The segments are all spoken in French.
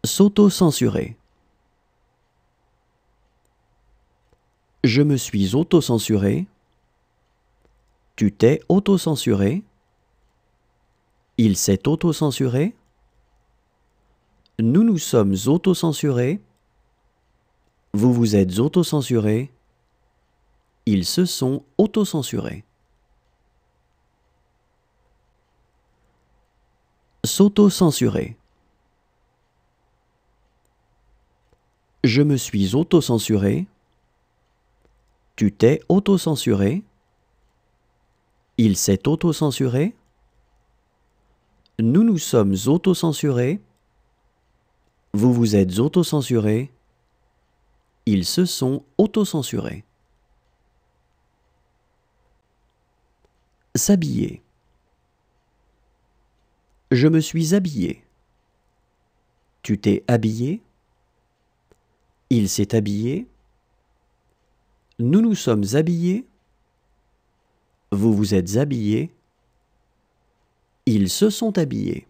S'auto-censurer. Je me suis auto-censuré. Tu t'es auto-censuré. Il s'est auto-censuré. Nous nous sommes auto-censurés. Vous vous êtes auto-censuré. Ils se sont auto-censurés. S'auto-censurer. Je me suis auto-censuré. Tu t'es auto-censuré. Il s'est auto-censuré. Nous nous sommes auto-censurés. Vous vous êtes auto-censuré. Ils se sont auto-censurés. S'habiller. Je me suis habillé. Tu t'es habillé. Il s'est habillé. Nous nous sommes habillés. Vous vous êtes habillés. Ils se sont habillés.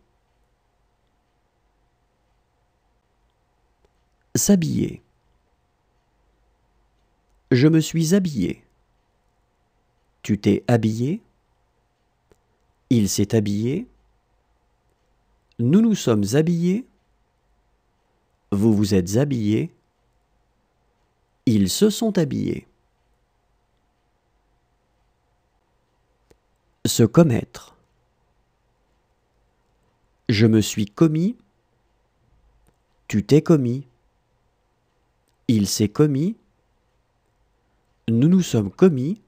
S'habiller. Je me suis habillé. Tu t'es habillé. Il s'est habillé. Nous nous sommes habillés. Vous vous êtes habillés. Ils se sont habillés. Se commettre. Je me suis commis. Tu t'es commis. Il s'est commis. Nous nous sommes commis.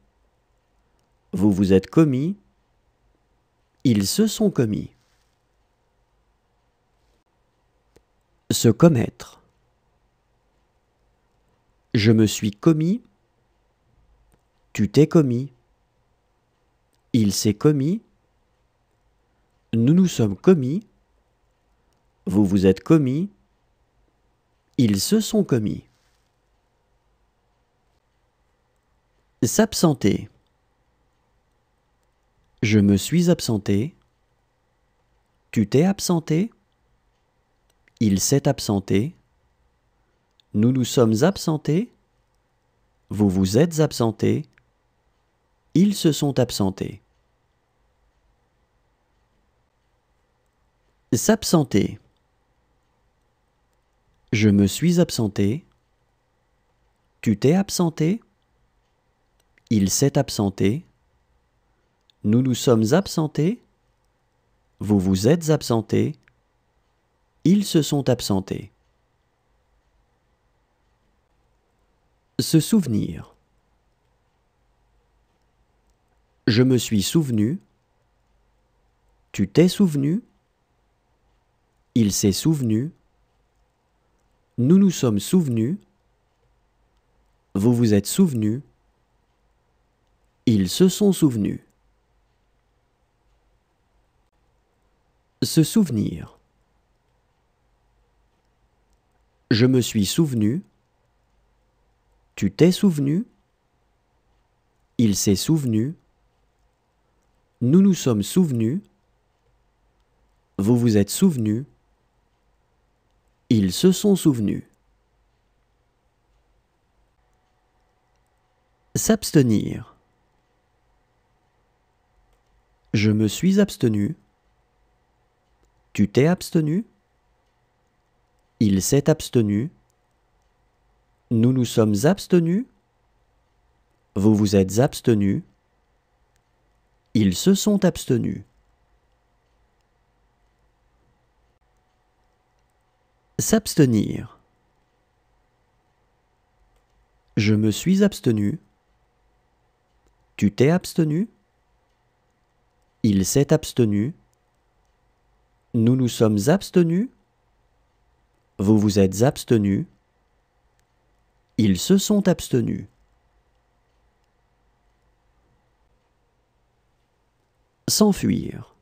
Vous vous êtes commis. Ils se sont commis. Se commettre. Je me suis commis. Tu t'es commis. Il s'est commis. Nous nous sommes commis. Vous vous êtes commis. Ils se sont commis. S'absenter. Je me suis absenté. Tu t'es absenté. Il s'est absenté. Nous nous sommes absentés. Vous vous êtes absentés. Ils se sont absentés. S'absenter. Je me suis absenté. Tu t'es absenté. Il s'est absenté. Nous nous sommes absentés. Vous vous êtes absentés. Ils se sont absentés. Se souvenir. Je me suis souvenu. Tu t'es souvenu. Il s'est souvenu. Nous nous sommes souvenus. Vous vous êtes souvenus. Ils se sont souvenus. Se souvenir. Je me suis souvenu. Tu t'es souvenu. Il s'est souvenu. Nous nous sommes souvenus. Vous vous êtes souvenus. Ils se sont souvenus. S'abstenir. Je me suis abstenu. Tu t'es abstenu. Il s'est abstenu. Nous nous sommes abstenus. Vous vous êtes abstenus. Ils se sont abstenus. S'abstenir. Je me suis abstenu. Tu t'es abstenu. Il s'est abstenu. Nous nous sommes abstenus. Vous vous êtes abstenus. Ils se sont abstenus. S'enfuir.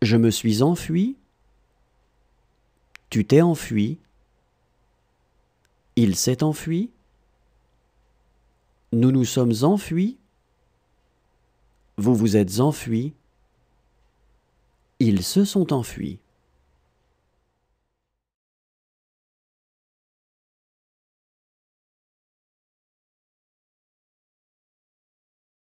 Je me suis enfui. Tu t'es enfui. Il s'est enfui. Nous nous sommes enfuis. Vous vous êtes enfuis. Ils se sont enfuis.